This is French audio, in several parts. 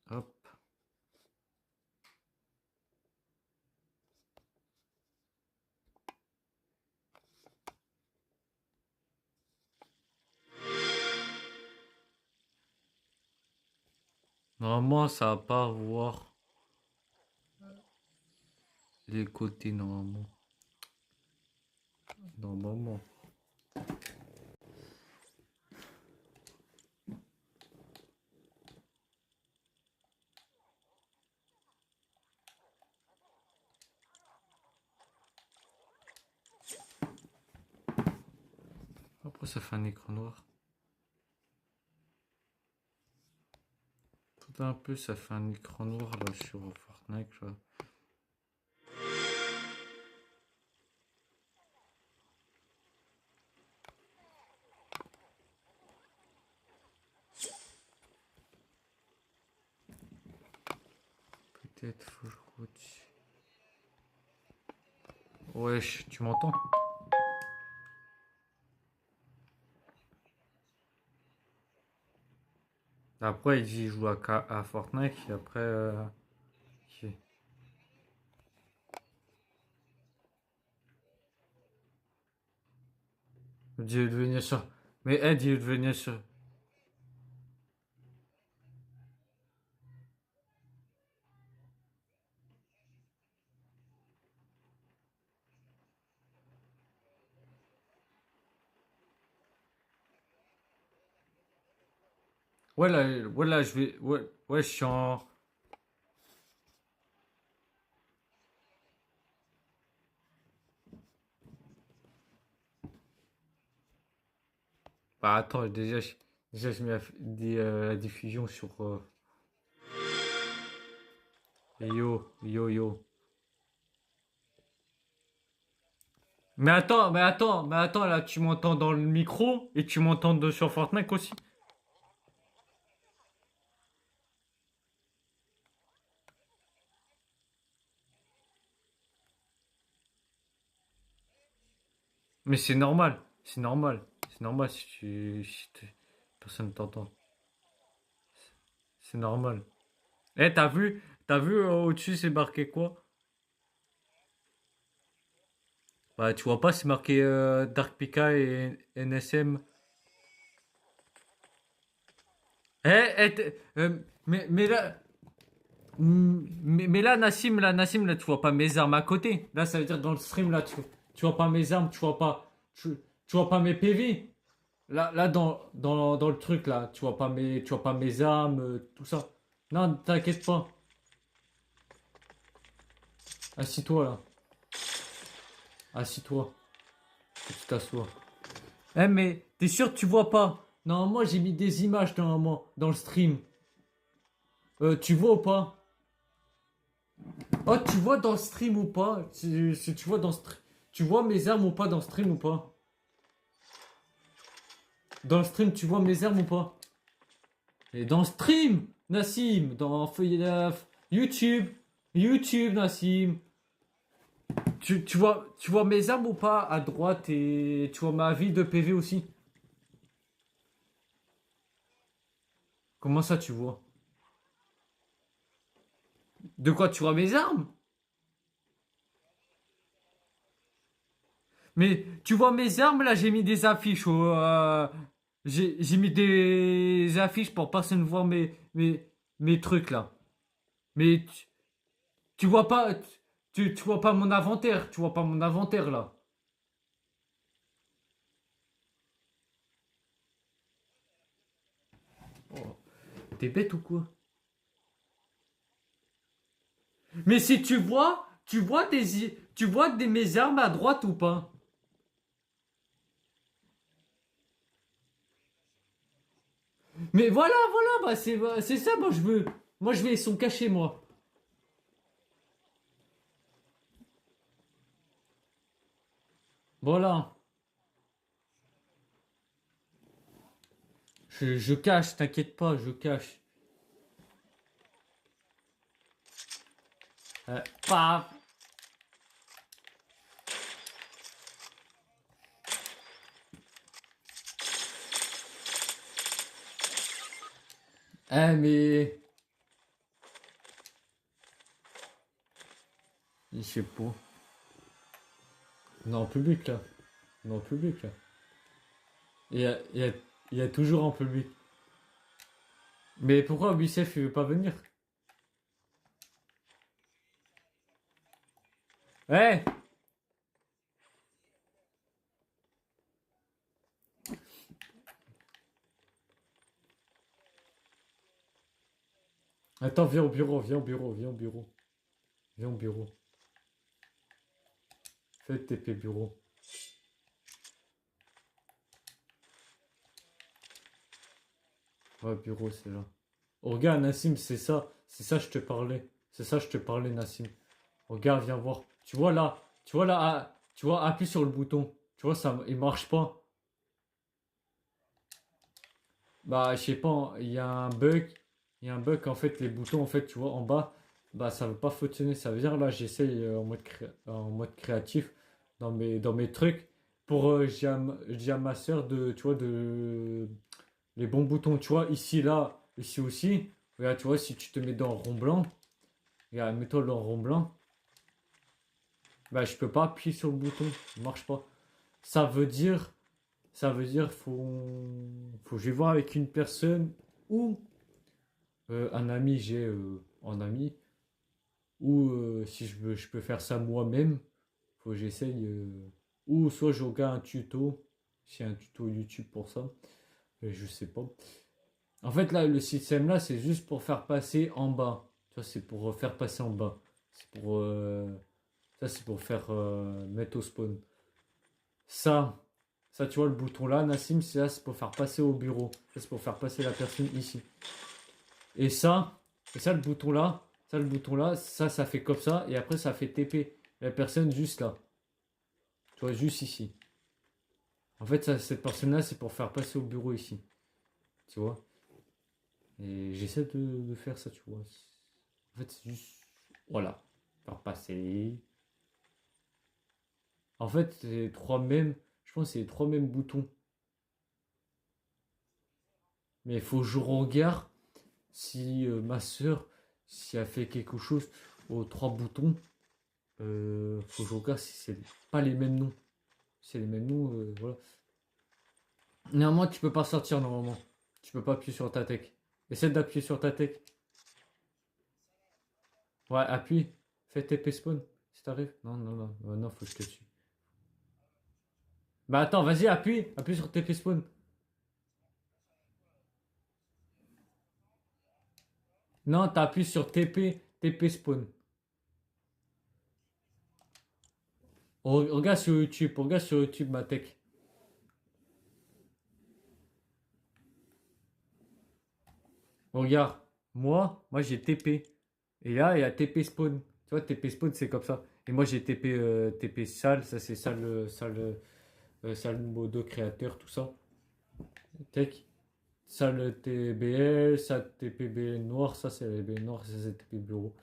Hop. Normalement, ça va pas voir les côtés normalement. Normalement. Après, ça fait un écran noir. Tout un peu, ça fait un écran noir là sur Fortnite là. Peut-être full route. Wesh, tu m'entends? Après, il dit il joue à Fortnite et après. Ok. Dis de venir sur. Mais aide, il de venir sur. Ouais, là, je vais. Ouais, ouais, je suis en. Bah, attends, déjà, je mets la diffusion sur. Yo, yo, yo. Mais attends, là, tu m'entends dans le micro et tu m'entends sur Fortnite aussi. Mais c'est normal, c'est normal, c'est normal personne t'entend. C'est normal. Eh, t'as vu au-dessus, c'est marqué quoi? Bah, tu vois pas, c'est marqué Dark Pika et NSM. Mais là, Nassim, là, tu vois pas mes armes à côté. Là, ça veut dire dans le stream, là, tu vois pas mes armes, tu vois pas mes PV. Là dans le truc, là, tu vois pas mes armes, tout ça. Non, t'inquiète pas. Assis-toi, là. Assis-toi. Faut que tu t'assois. Eh, mais t'es sûr que tu vois pas? Normalement, j'ai mis des images normalement dans le stream. Tu vois ou pas? Oh, tu vois dans le stream ou pas? Si tu vois dans tu vois mes armes ou pas dans le stream ou pas? Dans le stream, tu vois mes armes ou pas? Et dans le stream, Nassim, dans YouTube, YouTube, Nassim. Tu vois mes armes ou pas à droite et tu vois ma vie de PV aussi? Comment ça, tu vois? De quoi tu vois mes armes? Mais tu vois mes armes là, j'ai mis des affiches. J'ai mis des affiches pour personne voir mes trucs là. Mais tu vois pas, tu vois pas mon inventaire. Tu vois pas mon inventaire là. Oh, t'es bête ou quoi? Mais si tu vois mes armes à droite ou pas? Mais voilà, c'est ça, moi je veux. Moi je veux, ils sont cachés, moi. Voilà. Je cache, t'inquiète pas, je cache. Paf. Mais. Je sais pas. On est en public là. On est en public là. Il y a, il y a- il y a toujours en public. Mais pourquoi Bicef il veut pas venir? Eh! Attends, viens au bureau, viens au bureau, viens au bureau. Viens au bureau. Fais le TP bureau. Ouais, bureau, c'est là. Oh, regarde, Nassim, c'est ça. C'est ça, je te parlais. C'est ça, je te parlais, Nassim. Regarde, viens voir. Tu vois là, tu vois, appuie sur le bouton. Tu vois, ça, il marche pas. Bah, je sais pas, il y a un bug. Il y a un bug, en fait, les boutons, en fait, tu vois, en bas, bah, ça veut pas fonctionner. Ça veut dire, là, j'essaye en mode créatif dans mes trucs. Pour, je dis à ma soeur de, tu vois, de, les bons boutons, tu vois, ici, là, ici aussi. Regarde, tu vois, si tu te mets dans rond blanc, regarde, mets-toi dans rond blanc, bah, je peux pas appuyer sur le bouton. Il marche pas. Ça veut dire, faut que je vais voir avec une personne ou un ami, j'ai en ami, ou si je peux faire ça moi-même, faut que j'essaye, ou soit je regarde un tuto, s'il y a un tuto YouTube pour ça, je sais pas. En fait, là, le système là, c'est juste pour faire passer en bas. Tu vois, c'est pour faire passer en bas. C'est pour, ça, c'est pour faire mettre au spawn. Ça, ça, tu vois, le bouton là, Nassim, c'est là, c'est pour faire passer au bureau. Ça, c'est pour faire passer la personne ici. Et ça, et ça, le bouton là, ça fait comme ça, et après, ça fait TP. La personne juste là. Tu vois, juste ici. En fait, ça, cette personne-là, c'est pour faire passer au bureau ici. Tu vois. Et j'essaie de faire ça, tu vois. En fait, c'est juste. Voilà. Faire passer. En fait, c'est les trois mêmes. Je pense que c'est les trois mêmes boutons. Mais il faut que je regarde si ma soeur, si elle fait quelque chose aux trois boutons. Faut que je regarde si c'est pas les mêmes noms. Si c'est les mêmes noms, voilà. Néanmoins, tu peux pas sortir normalement. Tu peux pas appuyer sur ta tech. Essaie d'appuyer sur ta tech. Ouais, appuie. Fais TP spawn. Si t'arrives. Non, non, non. Non, faut que je te tue. Bah attends, vas-y, appuie. Appuie sur TP spawn. Non, t'appuies sur TP spawn. Regarde sur YouTube ma tech. Regarde, moi j'ai TP. Et là, il y a TP spawn. Tu vois, TP spawn, c'est comme ça. Et moi, j'ai TP salle. Ça, c'est salle modo créateur, tout ça. Tech. Salle TBL, salle TPB noir. Ça, c'est les B noir. Ça, c'est TP bureau.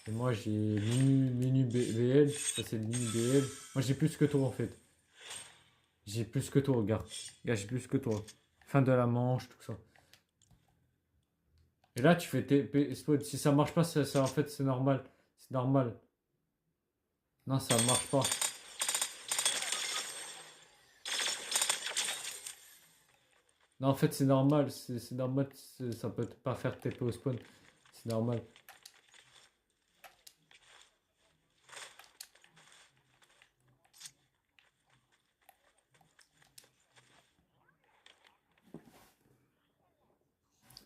Et moi, j'ai menu BL. Ça, c'est le menu BL. Moi, j'ai plus que toi, en fait. J'ai plus que toi, regarde. Regarde, j'ai plus que toi. Fin de la manche, tout ça. Et là, tu fais TP spawn. Si ça marche pas, en fait, c'est normal. C'est normal. Non, ça marche pas. Non, en fait, c'est normal. C'est normal. Ça peut pas faire TP au spawn. C'est normal.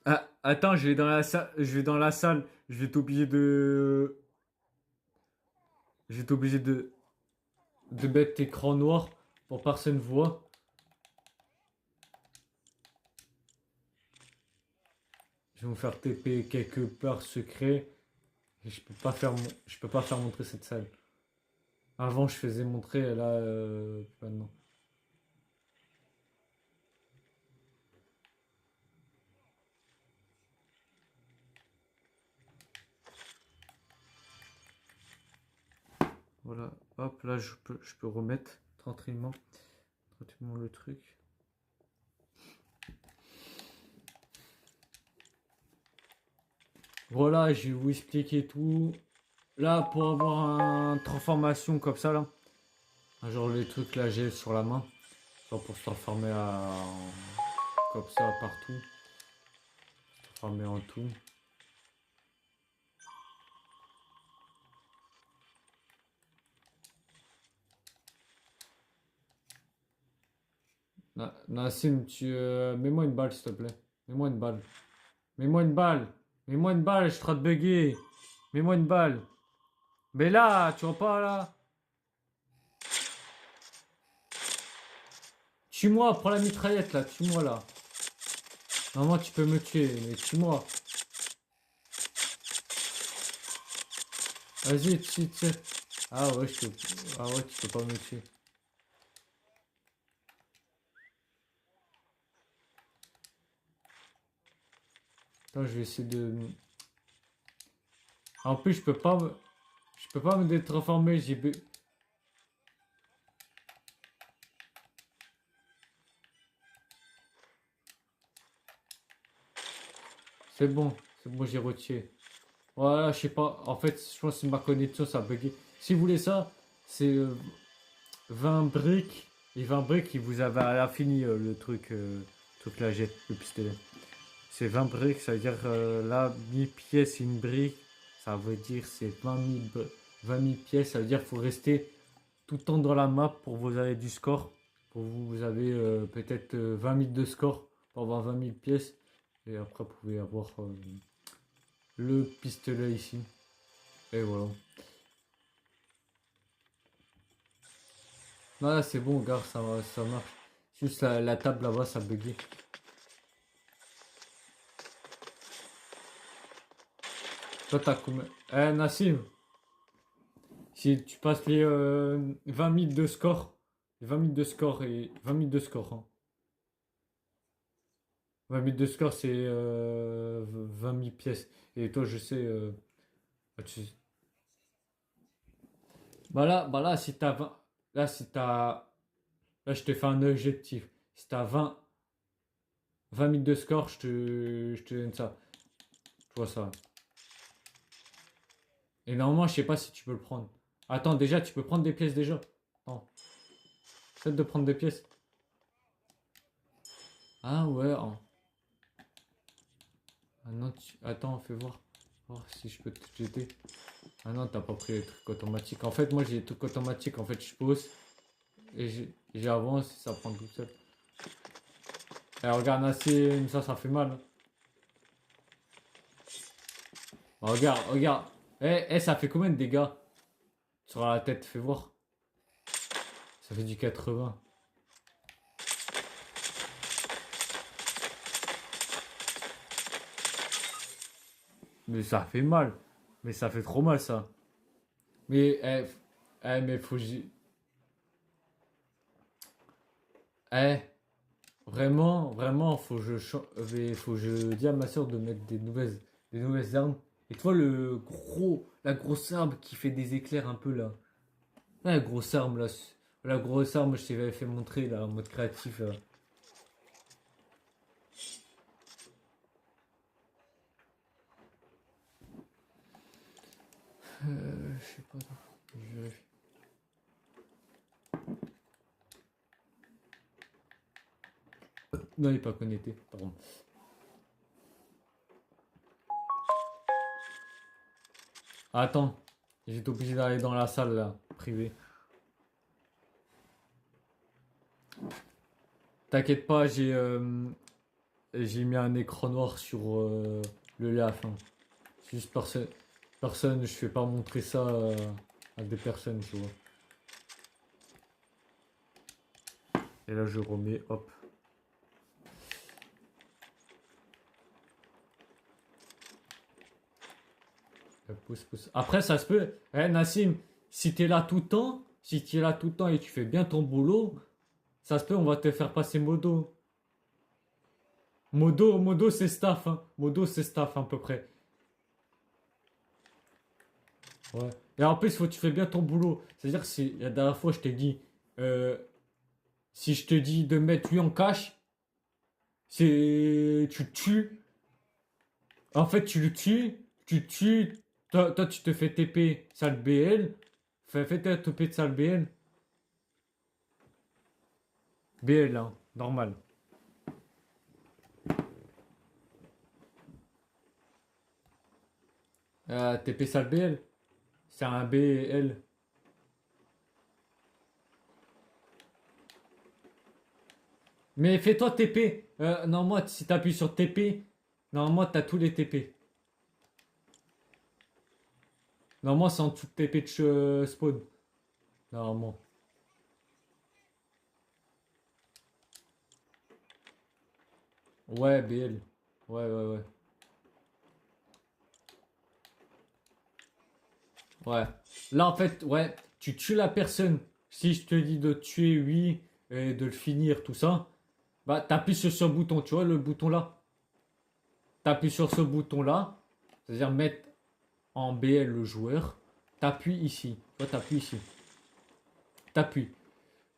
Ah, attends, je vais dans la salle. Je vais dans la salle. Je vais t'obliger de. Je vais t'obliger de mettre écran noir pour personne voit. Je vais vous faire TP quelque part secret. Et je peux pas faire montrer cette salle. Avant, je faisais montrer, là, maintenant. Voilà, hop, là, je peux remettre tranquillement le truc. Voilà, je vais vous expliquer tout. Là, pour avoir une transformation comme ça, là. Genre les trucs là, j'ai sur la main. Genre pour se transformer comme ça partout. Se transformer en tout. Nassim, mets-moi une balle, s'il te plaît. Mets-moi une balle. Mets-moi une balle. Mets-moi une balle, je suis en train de bugger. Mets-moi une balle. Mais là, tu vois pas là. Tue-moi, prends la mitraillette là, tue-moi là. Normalement, tu peux me tuer, mais tue-moi. Vas-y, tue. Ah ouais, ah ouais, tu peux pas me tuer. Attends, je vais essayer de. En plus, je peux pas me détransformer. C'est bon, j'ai retiré. Voilà, je sais pas. En fait, je pense que ma connexion, ça a bugué. Si vous voulez ça, c'est 20 briques. Et 20 briques, et vous avez à la fini le truc la jette, le pistolet. C'est 20 briques, ça veut dire là, 1000 pièces, une brique. Ça veut dire c'est 20 000 pièces. Ça veut dire qu'il faut rester tout le temps dans la map pour vous avez du score. Pour vous avez peut-être 20 000 de score pour avoir 20 000 pièces. Et après, vous pouvez avoir le pistolet ici. Et voilà. Non, là, c'est bon, gars, ça marche. Juste la table là-bas, ça buguait. Toi, t'as combien? Eh, Nassim, si tu passes les 20 000 de score, 20 000 de score et 20 000 de score, hein. 20 000 de score, c'est 20 000 pièces. Et toi, je sais. Ah, bah là, si t'as 20. Là, si t'as. Là, je te fais un objectif. Si t'as 20 000 de score, je te donne ça. Tu vois ça. Et normalement, je sais pas si tu peux le prendre. Attends, déjà, tu peux prendre des pièces déjà. Attends. Peut-être de prendre des pièces. Ah ouais. Ah non, attends, fais voir. Voir si je peux te jeter. Ah non, t'as pas pris les trucs automatiques. En fait, moi, j'ai les trucs automatiques. En fait, je pose et j'avance et ça prend tout seul. Et regarde, assez, ça fait mal, hein. Regarde. Ça fait combien de dégâts sur la tête? Fais voir. Ça fait du 80. Mais ça fait mal. Mais ça fait trop mal, ça. Mais, mais faut que Eh, vraiment, faut que je dis à ma soeur de mettre des nouvelles armes. Et toi, la grosse arme qui fait des éclairs un peu là. La grosse arme là. La grosse arme, je t'avais fait montrer là, en mode créatif là. Je sais pas. Je vérifie. Non, il est pas connecté, pardon. Attends, j'étais obligé d'aller dans la salle là, privée. T'inquiète pas, j'ai mis un écran noir sur le LAF, hein. Juste personne, je fais pas montrer ça à des personnes, tu vois. Et là, je remets, hop. Pousse. Après, ça se peut. Nassim, si t'es là tout le temps, si t'es là tout le temps et tu fais bien ton boulot, ça se peut, on va te faire passer modo. Modo, c'est staff, hein. Modo, c'est staff, à peu près. Ouais. Et en plus, faut que tu fais bien ton boulot. C'est-à-dire que si la dernière fois, je t'ai dit, euh, si je te dis de mettre lui en cache, c'est. Tu tues. En fait, tu le tues, tu tues. Toi, tu te fais TP salle BL. Fais-toi TP de salle BL. BL, hein, normal. TP salle BL. C'est un BL. Mais fais-toi TP. Normalement, si t'appuies sur TP, normalement, t'as tous les TP. Normalement, c'est en dessous de TP de spawn. Normalement. Ouais, BL. Ouais, ouais, ouais. Ouais. Là, en fait, ouais, tu tues la personne. Si je te dis de tuer, oui, et de le finir, tout ça, bah, t'appuies sur ce bouton, tu vois, le bouton là. T'appuies sur ce bouton là, c'est-à-dire mettre en BL le joueur. T'appuies ici. Tu vois, t'appuies ici. T'appuies.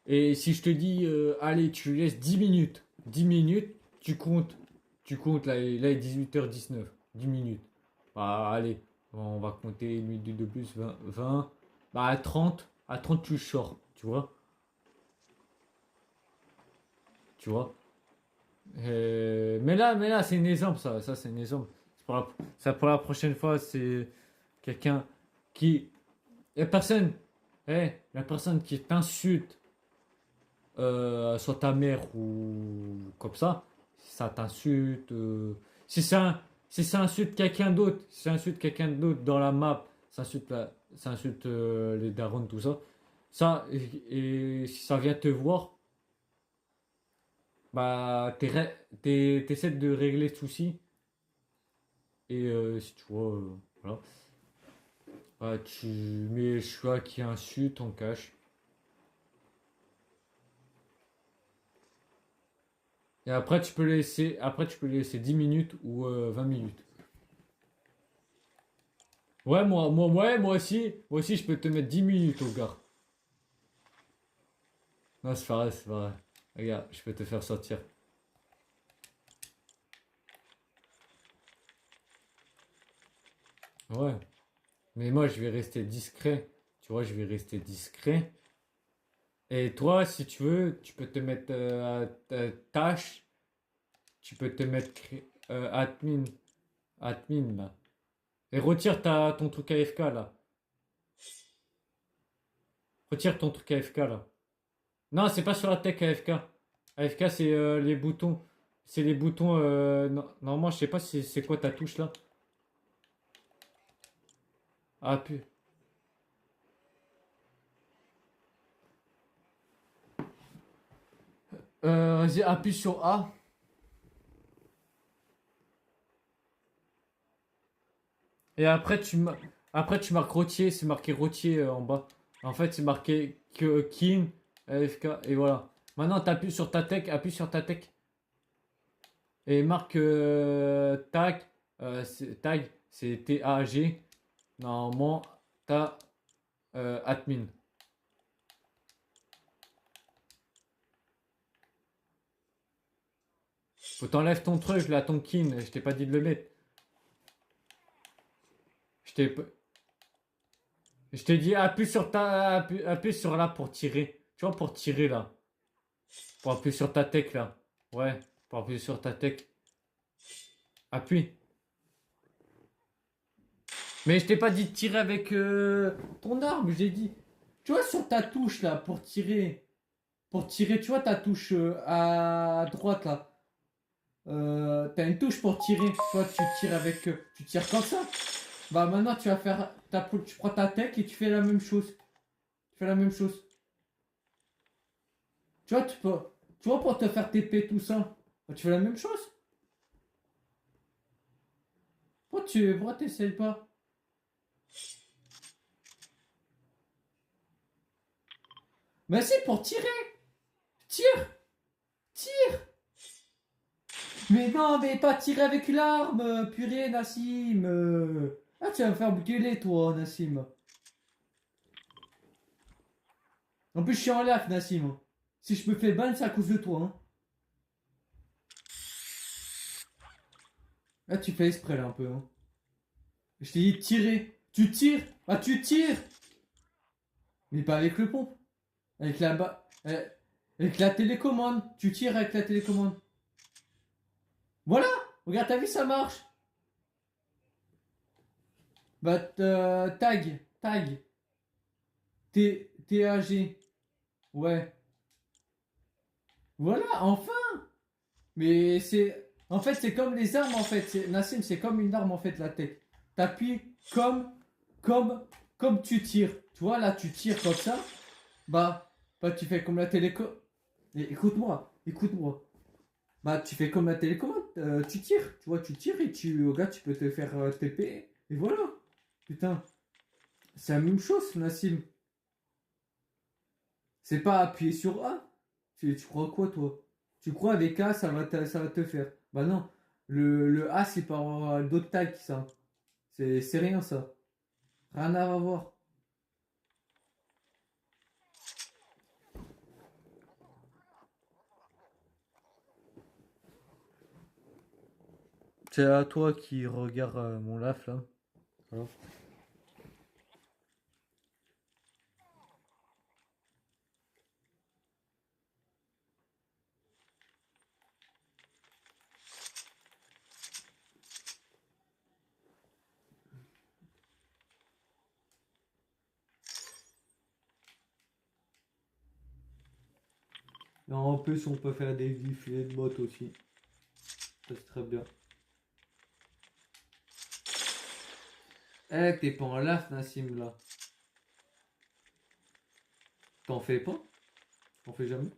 Et si je te dis, allez, tu laisses 10 minutes. 10 minutes, tu comptes, là, il est 18h19. 10 minutes. Bah, allez, on va compter une minute de plus, 20. Bah, à trente tu sors, tu vois. Tu vois. Mais là, c'est un exemple, ça, c'est un exemple. Ça, pour la prochaine fois, c'est quelqu'un qui. La personne, la personne qui t'insulte, soit ta mère ou comme ça t'insulte. Si ça insulte quelqu'un d'autre, si ça insulte quelqu'un d'autre dans la map, ça insulte les darons, tout ça. Et si ça vient te voir, bah, t'essaies de régler ce souci. Et si tu vois, voilà. Bah, tu mets le choix qui insulte en cache. Et après, tu peux laisser 10 minutes ou 20 minutes. Ouais, moi aussi, je peux te mettre 10 minutes au gars. Non, c'est pas vrai, c'est pas vrai. Regarde, je peux te faire sortir. Ouais. Mais moi, je vais rester discret. Tu vois, je vais rester discret. Et toi, si tu veux, tu peux te mettre tâche. Tu peux te mettre admin. Admin, là. Et retire ton truc AFK, là. Retire ton truc AFK, là. Non, c'est pas sur la tech AFK. AFK, c'est les boutons. C'est les boutons. Normalement, je sais pas si c'est quoi ta touche là. Appuie. Vas-y, appuie sur A. Et après, tu marques rôtier. C'est marqué rôtier en bas. En fait, c'est marqué que Kin, AFK. Et voilà. Maintenant, t'appuies sur ta tech. Appuie sur ta tech. Et marque tag. Tag, c'est T-A-G. Normalement, t'as admin. Faut t'enlèves ton truc là, ton kin. Je t'ai pas dit de le mettre. Je t'ai je t'ai dit appuie sur là pour tirer. Tu vois, pour tirer là. Pour appuyer sur ta tech là. Ouais, pour appuyer sur ta tech. Appuie. Mais je t'ai pas dit de tirer avec ton arme, j'ai dit. Tu vois, sur ta touche là, pour tirer. Pour tirer, tu vois ta touche à droite là. T'as une touche pour tirer. Toi, tu tires avec. Tu tires comme ça. Bah maintenant, tu vas faire. Tu prends ta tech et tu fais la même chose. Tu fais la même chose. Tu vois, tu peux. Tu vois, pour te faire TP tout ça, bah, tu fais la même chose. Pourquoi t'essayes pas? Mais c'est pour tirer. Tire. Tire. Mais non, mais pas tirer avec l'arme. Purée, Nassim. Ah, tu vas me faire gueuler, toi, Nassim. En plus, je suis en live, Nassim. Si je me fais ban, c'est à cause de toi. Hein. Là, tu fais exprès, là, un peu. Hein. Je t'ai dit de tirer. Tu tires. Ah, tu tires. Mais pas avec le pompe. Avec avec la télécommande. Tu tires avec la télécommande. Voilà. Regarde, t'as vu, ça marche. Bah, tag. TAG. Ouais. Voilà, enfin. Mais c'est... En fait, c'est comme les armes, en fait. Nassim, c'est comme une arme, en fait, la tech. T'appuies comme, comme tu tires. Tu vois, là, tu tires comme ça. Bah, tu fais comme la télécommande. Écoute-moi. Bah, tu fais comme la télécommande. Tu tires. Tu vois, tu tires et regarde, tu peux te faire TP. Et voilà. Putain. C'est la même chose, Nassim. C'est pas appuyer sur A. Tu crois quoi, toi? Tu crois avec A, ça va te faire. Bah non. Le A, c'est par d'autres tags, ça. C'est rien, ça. Rien à voir. C'est à toi qui regarde mon laf, là. Voilà. Et en plus, on peut faire des filets de bottes aussi. Ça, c'est très bien. Eh, t'es pas en laf, Nassim, là. T'en fais pas? T'en fais jamais?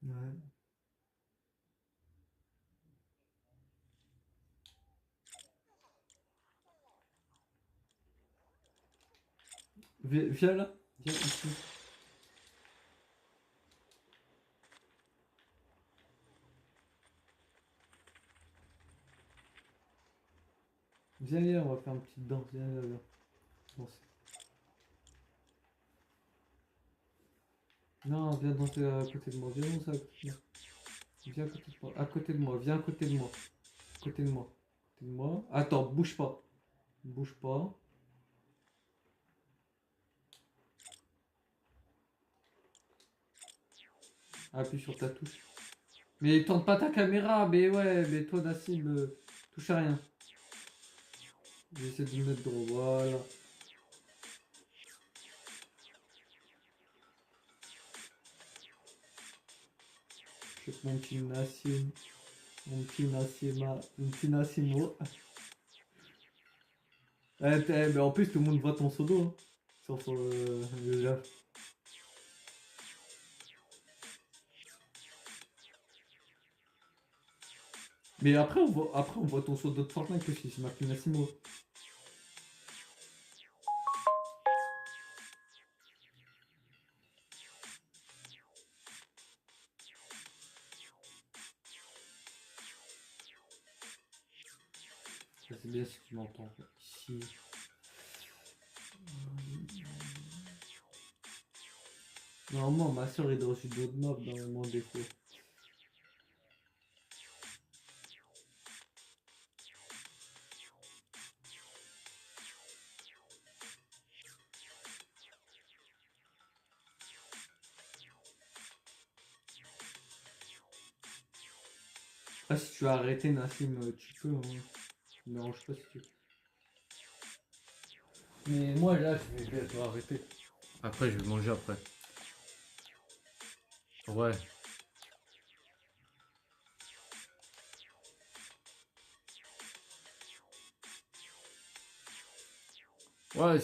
Ouais. Viens là. Viens ici. Viens, on va faire une petite danse. Viens. Danse. Non, viens danser à côté de moi. Viens danser à côté de moi. Viens à côté de moi. À côté de moi. Viens à côté de moi. À côté de moi. À côté de moi. Attends, bouge pas. Bouge pas. Appuie sur ta touche. Mais tente pas ta caméra. Mais ouais, mais toi, Nassim, touche à rien. J'essaie de me mettre droit. Voilà. Je fais mon petit Nassim. Mon petit Nassima. Mon petit Nassimo. Mais en plus, tout le monde voit ton solo. Hein, sur le Jaf. Mais après, on voit ton solo de Fortnite aussi. C'est marqué Nassimo. Ça, c'est bien si tu m'entends. Ici. Normalement, ma soeur est reçu d'autres mobs dans mon défaut. Ah, si tu as arrêté Nassim, tu peux. Hein. Ça me dérange pas si tu veux. Mais moi, là, je vais bientôt arrêter. Après, je vais manger après. Ouais. Ouais,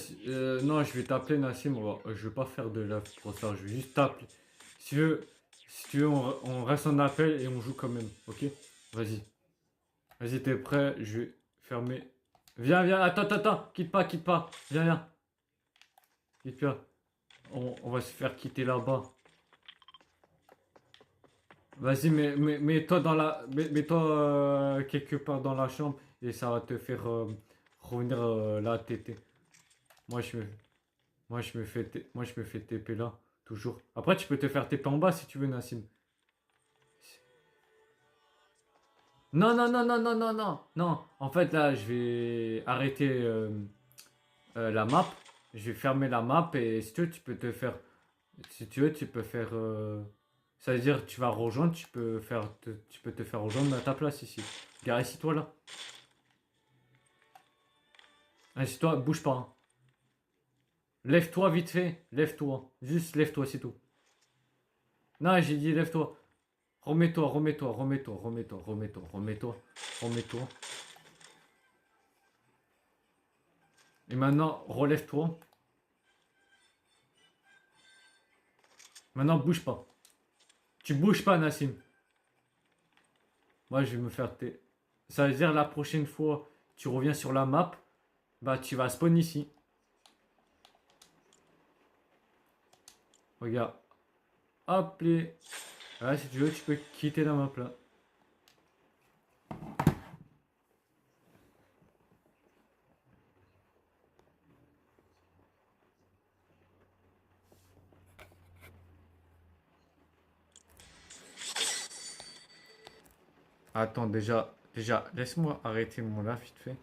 non, je vais t'appeler Nassim. Je vais pas faire de live pour ça. Je vais juste t'appeler. Si tu veux, on reste en appel et on joue quand même. Ok? Vas-y. Vas-y, t'es prêt? Je vais fermer. Viens. Attends. Quitte pas. Viens. Quitte pas. On va se faire quitter là-bas. Vas-y, mets-toi mets-toi quelque part dans la chambre et ça va te faire revenir là, tété. Moi, je me, moi, je me fais TP là, toujours. Après, tu peux te faire TP en bas si tu veux, Nassim. Non, non, non, non, non, non, non, non. En fait, là, je vais arrêter la map. Je vais fermer la map et si tu veux, tu peux te faire. Si tu veux, tu peux faire. Ça veut dire, tu vas rejoindre, tu peux te faire rejoindre à ta place ici. Gare, assis-toi là. Assis-toi, bouge pas, hein. Lève-toi vite fait. Lève-toi. Juste lève-toi, c'est tout. Non, j'ai dit lève-toi. Remets-toi, remets-toi, remets-toi, remets-toi, remets-toi, remets-toi, remets-toi. Et maintenant, relève-toi. Maintenant, bouge pas. Tu bouges pas, Nassim. Moi, je vais me faire tes. Ça veut dire la prochaine fois, tu reviens sur la map, bah tu vas spawn ici. Regarde. Hop, les. Ah, si tu veux, tu peux quitter la map là. Attends, déjà, laisse-moi arrêter mon là vite fait.